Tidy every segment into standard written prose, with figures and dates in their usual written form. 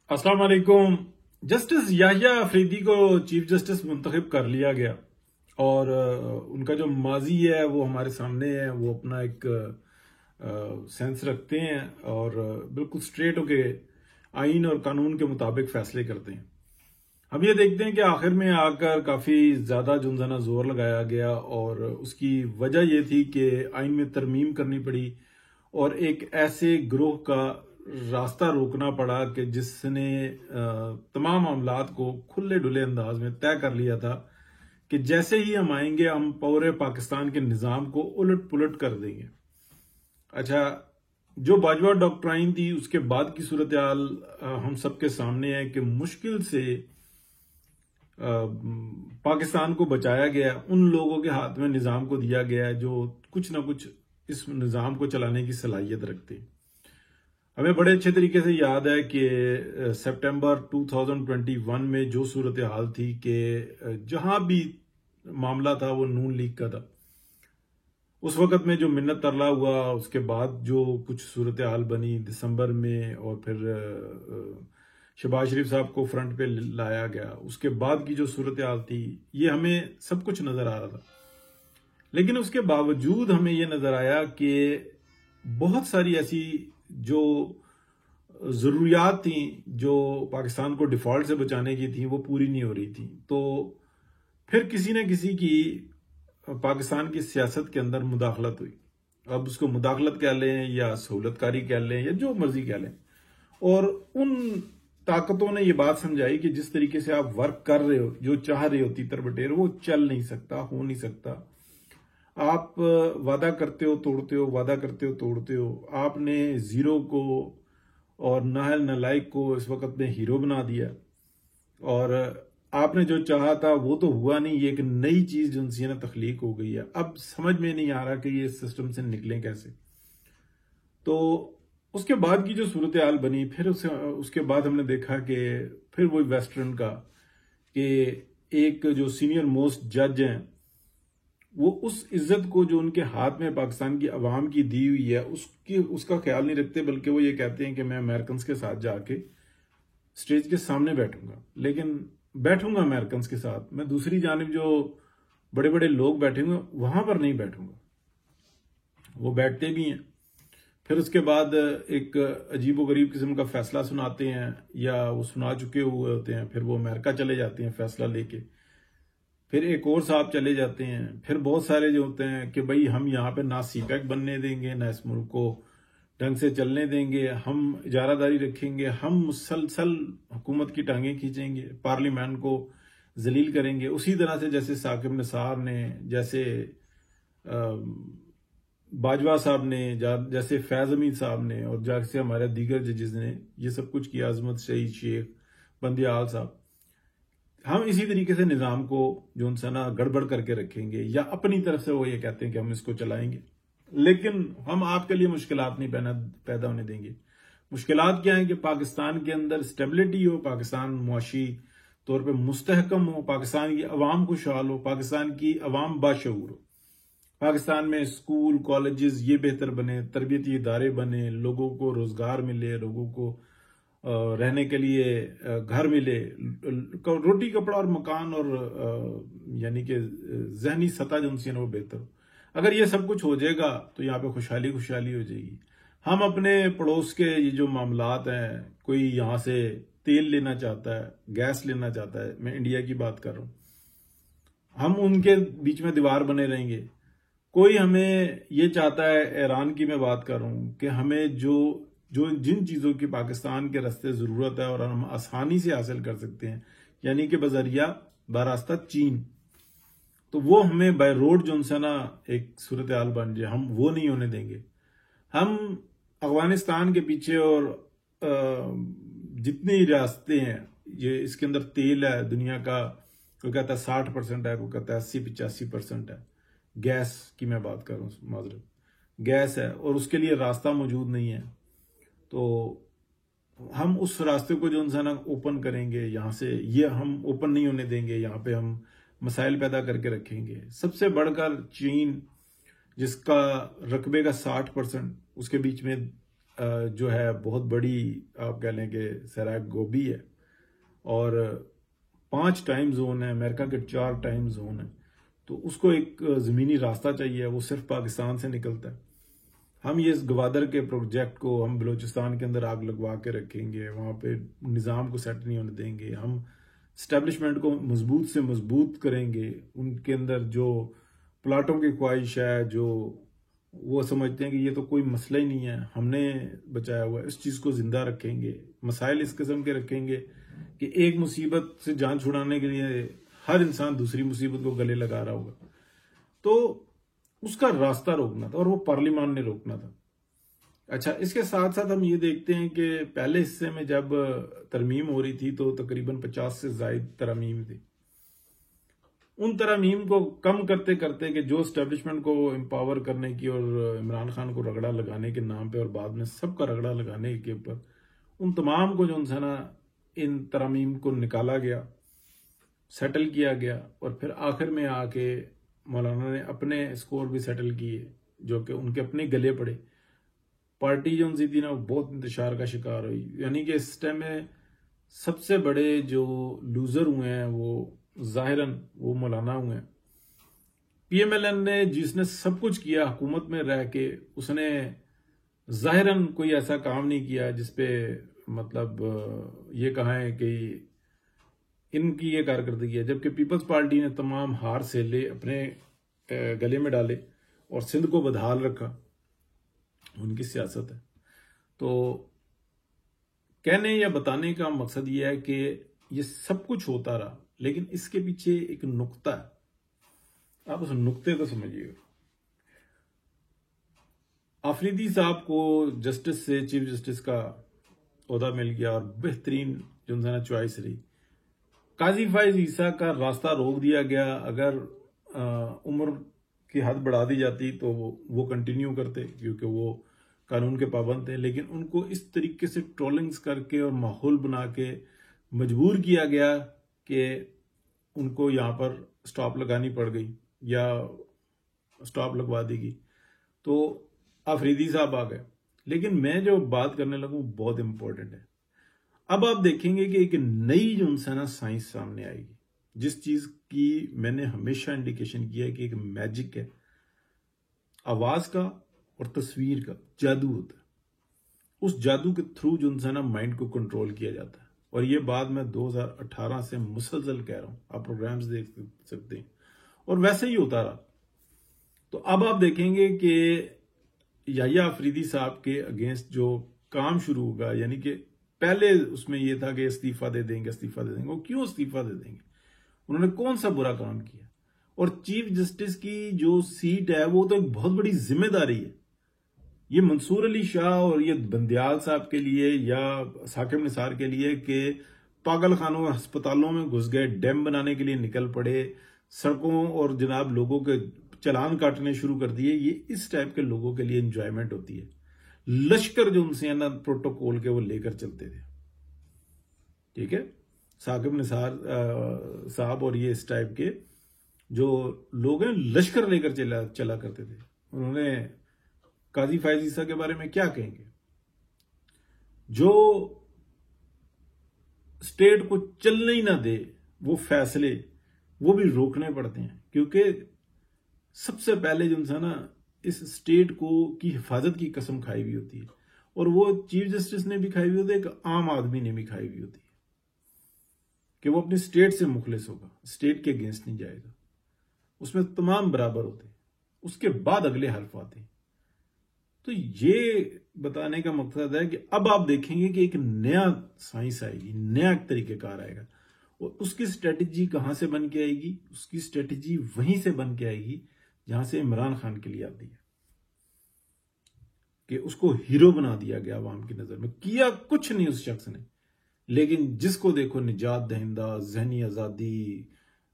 अस्सलाम वालेकुम। जस्टिस याहिया अफरीदी को चीफ जस्टिस मुंतखब कर लिया गया और उनका जो माजी है वो हमारे सामने है। वो अपना एक सेंस रखते हैं और बिल्कुल स्ट्रेट होके आइन और कानून के मुताबिक फैसले करते हैं। हम ये देखते हैं कि आखिर में आकर काफी ज्यादा जुनजना जोर लगाया गया और उसकी वजह यह थी कि आइन में तरमीम करनी पड़ी और एक ऐसे ग्रोह का रास्ता रोकना पड़ा कि जिसने तमाम मामलात को खुले डुले अंदाज में तय कर लिया था कि जैसे ही हम आएंगे हम पूरे पाकिस्तान के निजाम को उलट पुलट कर देंगे। अच्छा, जो बाजवा डॉक्ट्राइन थी उसके बाद की सूरत हाल हम सबके सामने है कि मुश्किल से पाकिस्तान को बचाया गया, उन लोगों के हाथ में निजाम को दिया गया है जो कुछ ना कुछ इस निजाम को चलाने की सलाहियत रखते हैं। हमें बड़े अच्छे तरीके से याद है कि सितंबर 2021 में जो सूरत हाल थी कि जहां भी मामला था वो नून लीग का था। उस वक्त में जो मिन्नत तरला हुआ, उसके बाद जो कुछ सूरत हाल बनी दिसंबर में और फिर शहबाज शरीफ साहब को फ्रंट पे लाया गया, उसके बाद की जो सूरत हाल थी ये हमें सब कुछ नजर आ रहा था। लेकिन उसके बावजूद हमें यह नजर आया कि बहुत सारी ऐसी जो जरूरियात थी जो पाकिस्तान को डिफॉल्ट से बचाने की थी वो पूरी नहीं हो रही थी। तो फिर किसी न किसी की पाकिस्तान की सियासत के अंदर मुदाखलत हुई। अब उसको मुदाखलत कह लें या सहूलतकारी कह लें या जो मर्जी कह लें, और उन ताकतों ने ये बात समझाई कि जिस तरीके से आप वर्क कर रहे हो, जो चाह रहे हो तीतर बटेर, वो चल नहीं सकता, हो नहीं सकता। आप वादा करते हो तोड़ते हो, वादा करते हो तोड़ते हो। आपने जीरो को और नाहल नलायक को इस वक्त में हीरो बना दिया और आपने जो चाहा था वो तो हुआ नहीं। ये एक नई चीज जिनसी ने तख्लीक हो गई है। अब समझ में नहीं आ रहा कि ये सिस्टम से निकलें कैसे। तो उसके बाद की जो सूरत हाल बनी, फिर उसके बाद हमने देखा कि फिर वही वेस्टर्न का कि एक जो सीनियर मोस्ट जज हैं वो उस इज्जत को जो उनके हाथ में पाकिस्तान की अवाम की दी हुई है उसका ख्याल नहीं रखते, बल्कि वो ये कहते हैं कि मैं अमेरिकन के साथ जाके स्टेज के सामने बैठूंगा। लेकिन बैठूंगा अमेरिकन के साथ, मैं दूसरी जानिब जो बड़े बड़े लोग बैठे हुए वहां पर नहीं बैठूंगा। वो बैठते भी हैं, फिर उसके बाद एक अजीबो गरीब किस्म का फैसला सुनाते हैं या वो सुना चुके हुए होते हैं, फिर वो अमेरिका चले जाते हैं फैसला लेके, फिर एक और साहब चले जाते हैं, फिर बहुत सारे जो होते हैं कि भाई हम यहाँ पे ना सीपैक बनने देंगे, ना इस मुल्क को ढंग से चलने देंगे, हम इजारादारी रखेंगे, हम मुसलसल हुकूमत की टांगें खींचेंगे, पार्लियामेंट को जलील करेंगे। उसी तरह से जैसे साकिब निसार ने, जैसे बाजवा साहब ने, जैसे फैज अमीद साहब ने और जैसे हमारे दीगर जजेस ने ये सब कुछ किया, अजमत शहीद शेख बंदियाल साहब, हम इसी तरीके से निजाम को जो उनसे ना गड़बड़ करके रखेंगे या अपनी तरफ से वो ये कहते हैं कि हम इसको चलाएंगे। लेकिन हम आपके लिए मुश्किलात नहीं पैदा होने देंगे। मुश्किलात क्या है कि पाकिस्तान के अंदर स्टेबिलिटी हो, पाकिस्तान मुआशी तौर पे मुस्तहकम हो, पाकिस्तान की अवाम खुशहाल हो, पाकिस्तान की अवाम बाशऊर हो, पाकिस्तान में स्कूल कॉलेजेस ये बेहतर बने, तरबियती इदारे बने, लोगों को रोजगार मिले, लोगों को रहने के लिए घर मिले, रोटी कपड़ा और मकान और यानी कि जहनी सतह जो उनसे वो बेहतर हो। अगर ये सब कुछ हो जाएगा तो यहाँ पे खुशहाली खुशहाली हो जाएगी। हम अपने पड़ोस के ये जो मामलात हैं, कोई यहाँ से तेल लेना चाहता है, गैस लेना चाहता है, मैं इंडिया की बात कर रहा हूँ, हम उनके बीच में दीवार बने रहेंगे। कोई हमें ये चाहता है, ईरान की मैं बात कर रहा हूँ, कि हमें जिन चीजों की पाकिस्तान के रास्ते जरूरत है और हम आसानी से हासिल कर सकते हैं, यानी कि बजरिया बरास्ता चीन, तो वो हमें बाय रोड जो उनसे ना एक सूरत हाल बन जाए, हम वो नहीं होने देंगे। हम अफगानिस्तान के पीछे और जितनी रियासतें हैं, ये इसके अंदर तेल है दुनिया का, कोई कहता है 60% है, कोई कहता है 80-85% है। गैस की मैं बात कर रहा हूँ, माजरत, गैस है और उसके लिए रास्ता मौजूद नहीं है। तो हम उस रास्ते को जो इंसान ओपन करेंगे, यहां से ये हम ओपन नहीं होने देंगे, यहां पे हम मसाइल पैदा करके रखेंगे। सबसे बढ़कर चीन, जिसका रकबे का 60%, उसके बीच में जो है बहुत बड़ी, आप कह लें कि सैराक गोभी है, और 5 टाइम जोन है, अमेरिका के 4 टाइम जोन है, तो उसको एक ज़मीनी रास्ता चाहिए, वो सिर्फ पाकिस्तान से निकलता है। हम ये इस गवादर के प्रोजेक्ट को हम बलूचिस्तान के अंदर आग लगवा के रखेंगे, वहाँ पे निज़ाम को सेट नहीं होने देंगे, हम स्टैब्लिशमेंट को मजबूत से मजबूत करेंगे, उनके अंदर जो प्लाटों की ख्वाहिश है, जो वो समझते हैं कि ये तो कोई मसला ही नहीं है, हमने बचाया हुआ है, इस चीज़ को जिंदा रखेंगे। मसाइल इस किस्म के रखेंगे कि एक मुसीबत से जान छुड़ाने के लिए हर इंसान दूसरी मुसीबत को गले लगा रहा होगा, तो उसका रास्ता रोकना था, और वो पार्लियामान ने रोकना था। अच्छा, इसके साथ साथ हम ये देखते हैं कि पहले हिस्से में जब तरमीम हो रही थी तो तकरीबन 50 से ज्यादा तरमीम थी। उन तरमीम को कम करते करते कि जो स्टैब्लिशमेंट को एम्पावर करने की और इमरान खान को रगड़ा लगाने के नाम पे और बाद में सबका रगड़ा लगाने के ऊपर, उन तमाम को जो है ना, इन तरमीम को निकाला गया, सेटल किया गया, और फिर आखिर में आके मौलाना ने अपने स्कोर भी सेटल किए जो कि उनके अपने गले पड़े। पार्टी जो थी ना, बहुत इंतशार का शिकार हुई, यानी कि इस टाइम में सबसे बड़े जो लूजर हुए हैं वो जाहिरन वो मौलाना हुए हैं। पीएमएलएन ने, जिसने सब कुछ किया हुकूमत में रह के, उसने जाहिरन कोई ऐसा काम नहीं किया जिसपे मतलब ये कहा है कि इनकी ये कारकर्दगी है, जबकि पीपल्स पार्टी ने तमाम हार सेले अपने गले में डाले और सिंध को बदहाल रखा। उनकी सियासत है। तो कहने या बताने का मकसद ये है कि ये सब कुछ होता रहा, लेकिन इसके पीछे एक नुक्ता है, आप उस नुक्ते को समझिएगा। आफरीदी साहब को जस्टिस से चीफ जस्टिस का ओहदा मिल गया और बेहतरीन जो है चॉइस रही। काजी फाइज ईसा का रास्ता रोक दिया गया, अगर उम्र की हद बढ़ा दी जाती तो वो कंटिन्यू करते क्योंकि वो कानून के पाबंद थे, लेकिन उनको इस तरीके से ट्रोलिंग्स करके और माहौल बना के मजबूर किया गया कि उनको यहाँ पर स्टॉप लगानी पड़ गई या स्टॉप लगवा दी गई, तो अफरीदी साहब आ गए। लेकिन मैं जो बात करने लगूं बहुत इंपॉर्टेंट है। अब आप देखेंगे कि एक नई जो है ना साइंस सामने आएगी, जिस चीज की मैंने हमेशा इंडिकेशन किया है कि एक मैजिक है, आवाज का और तस्वीर का जादू होता है। उस जादू के थ्रू जो है ना माइंड को कंट्रोल किया जाता है, और ये बात मैं 2018 से मुसलसल कह रहा हूं, आप प्रोग्राम्स देख सकते हैं, और वैसे ही होता रहा। तो अब आप देखेंगे कि याहिया अफरीदी साहब के अगेंस्ट जो काम शुरू होगा, यानी कि पहले उसमें यह था कि इस्तीफा दे देंगे, इस्तीफा दे देंगे। वो क्यों इस्तीफा दे देंगे? उन्होंने कौन सा बुरा काम किया? और चीफ जस्टिस की जो सीट है वो तो एक बहुत बड़ी जिम्मेदारी है। ये मंसूर अली शाह और ये बंदियाल साहब के लिए या साकिब निसार के लिए कि पागल खानों अस्पतालों में घुस गए, डैम बनाने के लिए निकल पड़े, सड़कों और जनाब लोगों के चलान काटने शुरू कर दिए, ये इस टाइप के लोगों के लिए एंजॉयमेंट होती है। लश्कर जो उनसे ना प्रोटोकॉल के वो लेकर चलते थे, ठीक है, साकिब निसार साहब और ये इस टाइप के जो लोग हैं लश्कर लेकर चला करते थे। उन्होंने काजी फाइज ईसा के बारे में क्या कहेंगे? जो स्टेट को चलने ही ना दे वो फैसले, वो भी रोकने पड़ते हैं, क्योंकि सबसे पहले जो है ना इस स्टेट को की हिफाजत की कसम खाई हुई होती है, और वो चीफ जस्टिस ने भी खाई हुई होती है, एक आम आदमी ने भी खाई हुई होती है कि वो अपनी स्टेट से मुखलिस होगा, स्टेट के अगेंस्ट नहीं जाएगा। उसमें तमाम बराबर होते हैं, उसके बाद अगले हर्फ आते हैं। तो ये बताने का मकसद है कि अब आप देखेंगे कि एक नया साइंस आएगी, नया तरीकेकार आएगा, और उसकी स्ट्रेटेजी कहां से बन के आएगी? उसकी स्ट्रेटेजी वहीं से बन के आएगी जहां से इमरान खान के लिए आती है, कि उसको हीरो बना दिया गया आवाम की नजर में। किया कुछ नहीं उस शख्स ने, लेकिन जिसको देखो निजात दहिंदा, जहनी आजादी,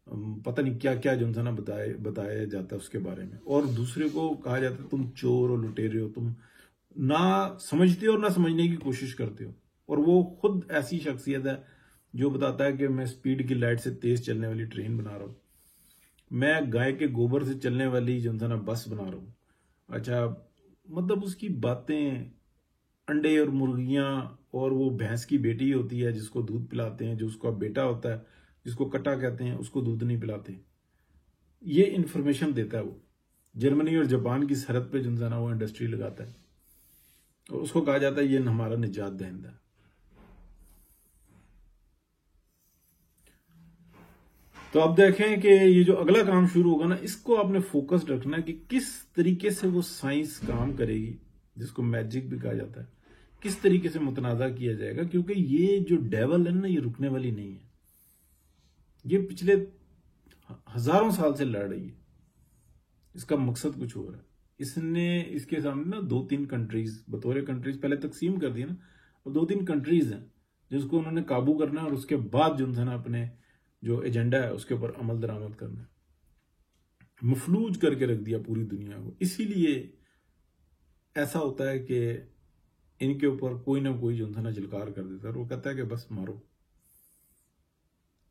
पता नहीं क्या क्या जो ना बताया जाता है उसके बारे में, और दूसरे को कहा जाता है तुम चोर और लुटेरे हो, तुम ना समझते हो और ना समझने की कोशिश करते हो। और वो खुद ऐसी शख्सियत है जो बताता है कि मैं स्पीड की लाइट से तेज चलने वाली ट्रेन बना रहा हूं, मैं गाय के गोबर से चलने वाली जो ना बस बना रहा हूं। अच्छा, मतलब उसकी बातें अंडे और मुर्गियां और वो भैंस की बेटी होती है जिसको दूध पिलाते हैं, जो उसका बेटा होता है जिसको कटा कहते हैं, उसको दूध नहीं पिलाते। ये इंफॉर्मेशन देता है वो। जर्मनी और जापान की सरहद पे जो है ना वो इंडस्ट्री लगाता है और उसको कहा जाता है ये हमारा निजात दहिंदा है। तो आप देखें कि ये जो अगला काम शुरू होगा ना, इसको आपने फोकस्ड रखना है कि किस तरीके से वो साइंस काम करेगी, जिसको मैजिक भी कहा जाता है, किस तरीके से मुतनाज़ा किया जाएगा। क्योंकि ये जो डेवल है ना, ये रुकने वाली नहीं है। ये पिछले हजारों साल से लड़ रही है। इसका मकसद कुछ हो रहा है। इसने इसके सामने ना 2-3 कंट्रीज, बतौर कंट्रीज पहले तकसीम कर दिया ना, और 2-3 कंट्रीज हैं जिसको उन्होंने काबू करना है और उसके बाद जो है ना अपने जो एजेंडा है उसके ऊपर अमल दरामद करना है। मफलूज करके रख दिया पूरी दुनिया को। इसीलिए ऐसा होता है कि इनके ऊपर कोई ना कोई जो है ना जलकार कर देता है और वो कहता है कि बस मारो।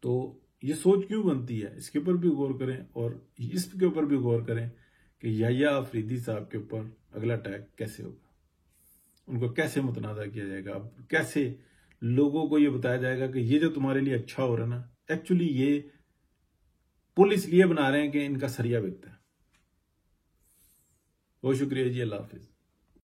तो ये सोच क्यों बनती है, इसके ऊपर भी गौर करें और इसके ऊपर भी गौर करें कि याह्या अफरीदी साहब के ऊपर अगला अटैक कैसे होगा, उनको कैसे मुतनाज़ा किया जाएगा, अब कैसे लोगों को ये बताया जाएगा कि ये जो तुम्हारे लिए अच्छा हो रहा है ना, एक्चुअली ये पुलिस लिए बना रहे हैं कि इनका सरिया बिकता है। बहुत शुक्रिया जी, अल्लाह हाफिज।